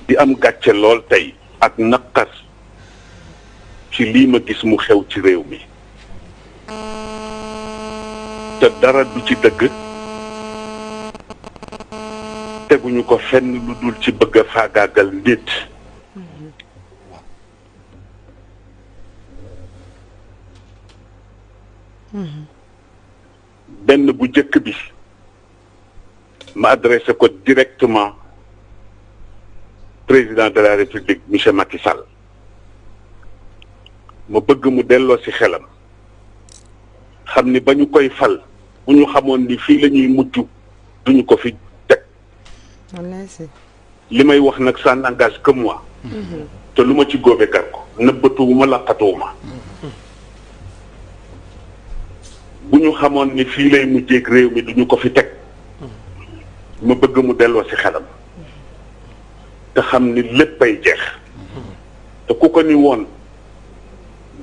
di am gàcce lool tey ak naqar ci lii ma gis mu xew ci réew mi te dara du ci dëgg teguñu ko fenn lu dul ci bëgg a faagaagal nit benn bu jëkk bi ma adressé ko directement président de la République monsieur Macky Sall ma bëgg mu delloo ci xelam xam ni ba ñu koy fal bu ñu xamoon ni fii la ñuy mujj duñu ko fi teg li may wax nag ça n'engage que moi te lu ma ci góobe gar ko nëbbatuwuma laqatuwuma bu ñu xamoon ni fii lay mujjeeg réew mi duñu ko fi teg ma bëgg mu delloo ci xelam te xam ni léppay jeex te ku ko ni woon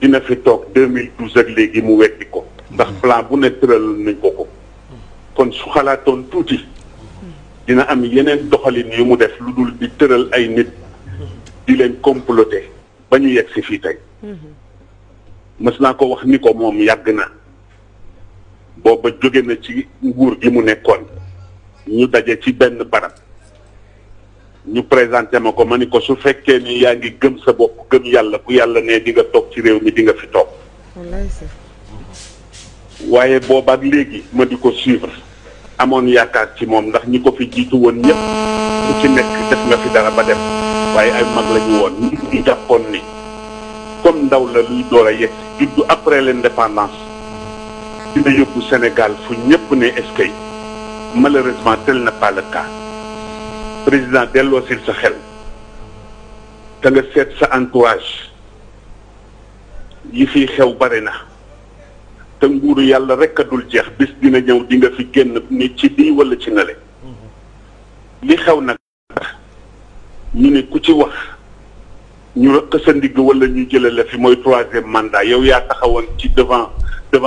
dina fi toog 2012 ak léegi mu weddi ko ndax plan bu ne tëral nañ ko kon su xalaatoon tuuti dina am yeneen doxalin yu mu def lu dul di tëral ay nit di leen comploter ba ñu yegg si fii tey mës naa ko wax ni ko moom yàgg na booba jóge na ci nguur gi mu nekkoon ñu daje ci benn barab ñu présenté ma ko ma ni ko su fekkee ni yaa ngi gëm sa bopp gëm yàlla bu yàlla ne di nga toog ci réew mi di nga fi toog waaye boobaak léegi ma di ko suivre amoon yaakaar ci moom ndax ñi ko fi jiitu woon ñëpp ku ci nekk def nga fi dara ba dem waaye ay mag la ñu woon ñu jàppoon ni comme ndaw la luy door a yegg juddu après l'indépendance dina yóbbu Sénégal fu ñëpp ne est-ce que malheureusement tel n'est pas le cas président delloo sil sa xel te nga seet sa entourage yi fi xew bare na te nguuru yàlla rek a dul jeex bis dina ñëw di nga fi génn ni ci bii wala ci nale li xew nag ñu ne ku ci wax ñu rëq sa ndigg wala ñu jële la fi mooy 3e mandat yow yaa taxawoon ci devant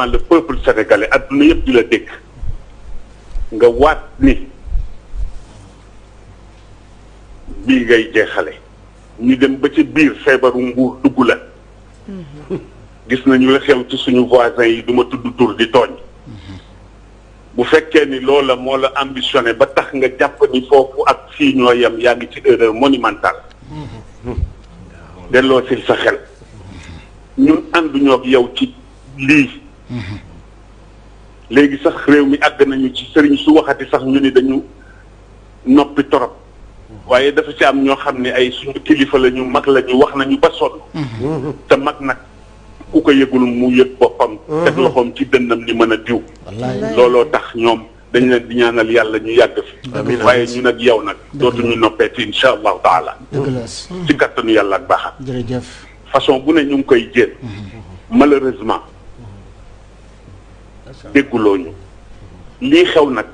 le peuple sénégalais adduna yëpp di la dégg nga waat ni bii ngay jeexale ñu dem ba ci biir feebaru nguur dugg la gis nañu la xew ci suñu voisins yi du ma tudd tur di tooñ bu fekkee ni loola moo la ambitionné ba tax nga jàpp ni foofu ak fii ñoo yem yaa ngi ci erreur monumentale delloo si sa xel ñun ànduñoo ak yow ci lii léegi sax réew mi àgg nañu ci sëriñ su waxati sax ñu ni dañu noppi torop waaye dafa ci am ñoo xam ne ay suñu kilifa la ñu mag la ñu wax nañu ba sonn te mag nag ku ko yëgul mu yëg boppam teg loxoom ci dënnam ni mën a diw looloo tax ñoom dañ leen di ñaanal yàlla ñu yàgg fi waaye ñu nag yow nag dootuñu noppeeti insha allahu taala ci kattanu yàlla ak baaxam jërëjëf façon bu ne ñu ngi koy jéem malheureusement dégguloo ñu lii xew nag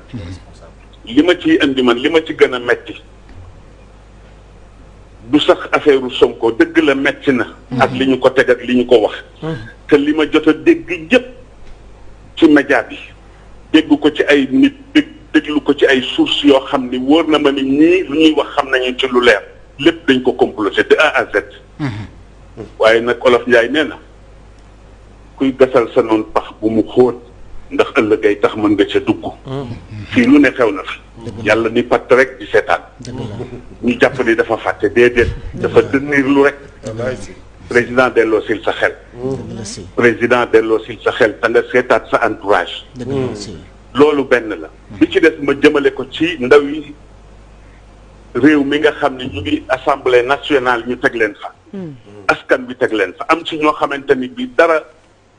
li ma ciy indi man li ma ci gën a metti du sax affaire Sonko dëgg la metti na ak li ñu ko teg ak li ñu ko wax te li ma jot a dégg yëpp ci média bi dégg ko ci ay nit déglu ko ci ay sources yoo xam ni wóor na ma ni ñii lu ñuy wax xam nañu ci lu leer lépp dañ ko comploté de A à Z waaye nag Olof Njaay nee na kuy gasal sa noonu pax bu mu xóot ndax ëllëg ay tax mën nga ca dugg fii lu ne xew na fi yàlla ni patt rek di seetaan ñu jàpp ni dafa fàtte déedéet dafa dënniir lu rek président delloo sil sa xel président delloo sil sa xel te nga seetaat sa entourage loolu benn la bi ci des ma jëmale ko ci ndaw yi réew mi nga xam ne ñu ngi assemblée nationale ñu teg leen fa askan bi teg leen fa am ci ñoo xamante ni bi dara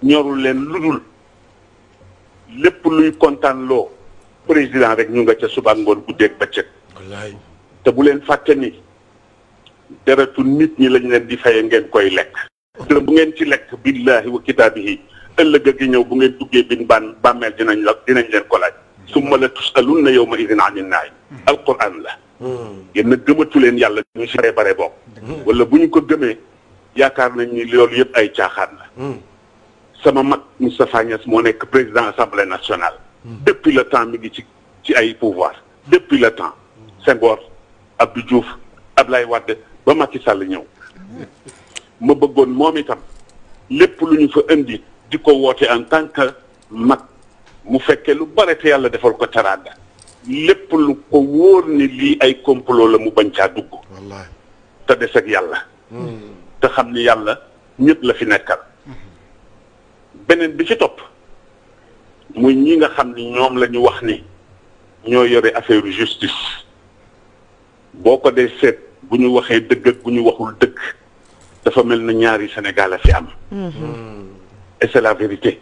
ñorul leen lu dul lépp luy kontaan loo président rek ñu nga ca suba ngoon guddeeg bëccëg te bu leen fàtte ni deretu nit ñi lañ leen di faye ngeen koy lekk te bu ngeen ci lekk billahi wa kitaabihi ëllëg gi ñëw bu ngeen duggee bin bàmmeel dinañ leen ko laaj summa la tusalunna yawma idin anin naim alquran la yéen na gëmatu leen yàlla ñu si bare bokk wala bu ñu ko gëmee yaakaar nañ ni loolu yëpp ay caaxaan la sama mag Moustapha Niasse moo nekk président assemblée nationale depuis le temps mi ngi ci ay pouvoir depuis le temps Senghor Abdou Diouf Ablaye Wade ba Macky Sall ñëw ma bëggoon moom itam lépp lu ñu fa indi di ko woote en tant que mag mu fekkee lu bare te yàlla defal ko teraanga lépp lu ko wóor ni lii ay complot la mu bañ caa dugg wallaay te des ak yàlla te xam ni yàlla ñëpp la fi nekkal beneen bi ci topp muy ñi nga xam ni ñoom la ñu wax ni ñoo yore affaire justice boo ko dee seet bu ñu waxee dëgg ak bu ñu waxul dëgg dafa mel na ñaari Sénégal a fi am et c'est la vérité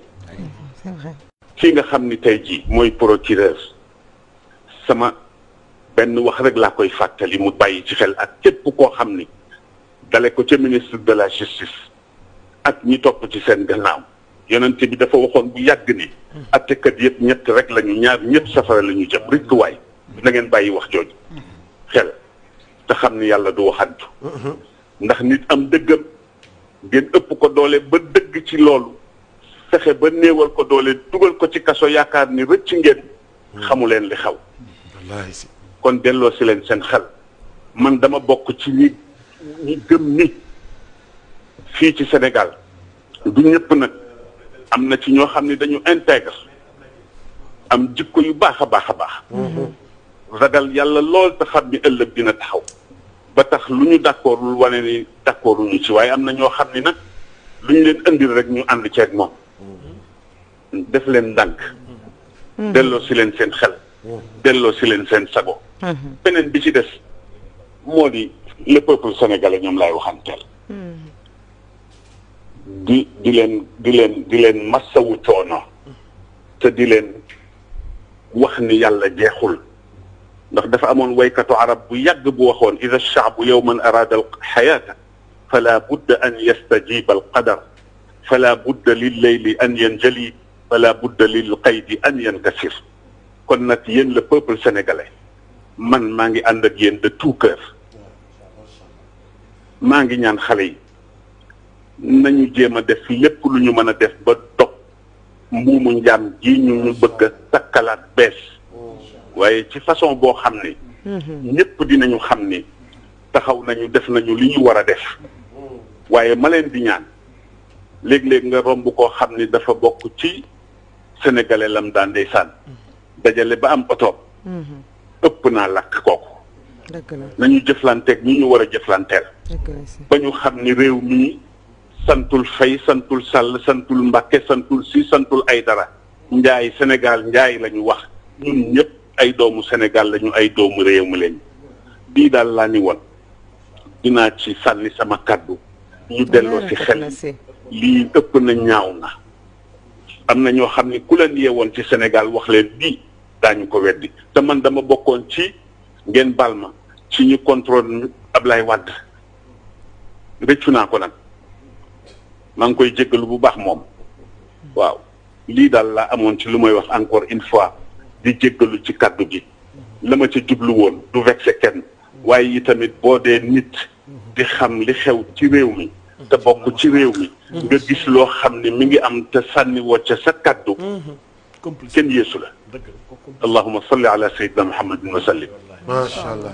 c'est vrai. kii nga xam ni tey jii mooy procureur sama benn wax rek laa koy fàttali mu bàyyi ci xel ak képp koo xam ni dale ko ca ministre de la justice ak ñi topp ci seen gannaaw yonent bi dafa waxoon bu yàgg ni attekat yëpp ñett rek lañu ñaar ñëpp safara la ñu jëm rikk waay na ngeen bàyyi wax jooju xel te xam ni yàlla du waxantu ndax nit am dëggam ngeen ëpp ko doole ba dëgg ci loolu fexe ba néewal ko doole dugal ko ci kaso yaakaar ni rëcc ngeen xamu leen li xaw wallaay si kon delloo si leen seen xel man dama bokk ci ñi gëm ni fii ci Sénégal du ñëpp nag am na ci ñoo xam ne dañu intègre am jikko yu baax a baax a baax ragal yàlla lool te xam ni ëllëg dina taxaw ba tax lu ñu d'accordul wane ni d'accorduñu ci waaye am na ñoo xam ni nag lu ñu leen indil rek ñu ànd ceeg moom def leen ndànk delloo si leen seen xel delloo si leen seen sago beneen bi ci des moo di le peuple sénégalais ñoom laay waxanteel di leen massawu coono te di leen wax ni yàlla jeexul ndax dafa amoon waykatu arab bu yàgg bu waxoon ida alchaabu yowman araada alxayaata fala budda an yastajiba alqadar fala budda lilleyli an yanjali fala budda lilqaydi an yankasir kon nag yéen le peuple sénégalais man maa ngi ànd ak yéen de tout cœur maa ngi ñaan xale yi nañu jéem a def lépp lu ñu mën a def ba dog mbuumu njaam ji ñu bëgg a takkalaat bees waaye ci façon boo xam ne ñëpp dinañu xam ni taxaw nañu def nañu li ñu war a def waaye ma leen di ñaan léeg-léeg nga romb koo xam ni dafa bokk ci sénégalais lam daan ndeysaan dajale ba am oto ëpp naa lakk kooku dëgg la nañu jëflanteeg ñi ñu war a jëflanteel dëgg la si. ba ñu xam ni réew mi santul Fay santul Sall santul Mbàkke santul Si santul Aydara njaay Sénégal njaay la ñu wax ñun ñëpp ay doomu Sénégal lañu ay doomu réew mi lañu bii daal laa ni woon dinaa ci sànni sama kàddu ñu delloo ci xel lii ëpp na ñaaw na am na ñoo xam ni ku leen yeewoon ci Sénégal wax leen bii daañu ko weddi te man dama bokkoon ci ngeen baal ma ci ñu contrôle Ablaye Wade rëccu naa ko nag maa ngi koy jéggalu bu baax moom waaw lii daal laa amoon ci lu may wax encore une fois di jéggalu ci kàddu gi la ma ca jublu woon du vexé kenn waaye yi tamit boo dee nit di xam li xew ci réew mi te bokk ci réew mi nga gis loo xam ne mi ngi am te sànni woo ca sa kàddu kenn yeesu la allahumma salli ala sayyidina muhammadin wa sallim macha allah.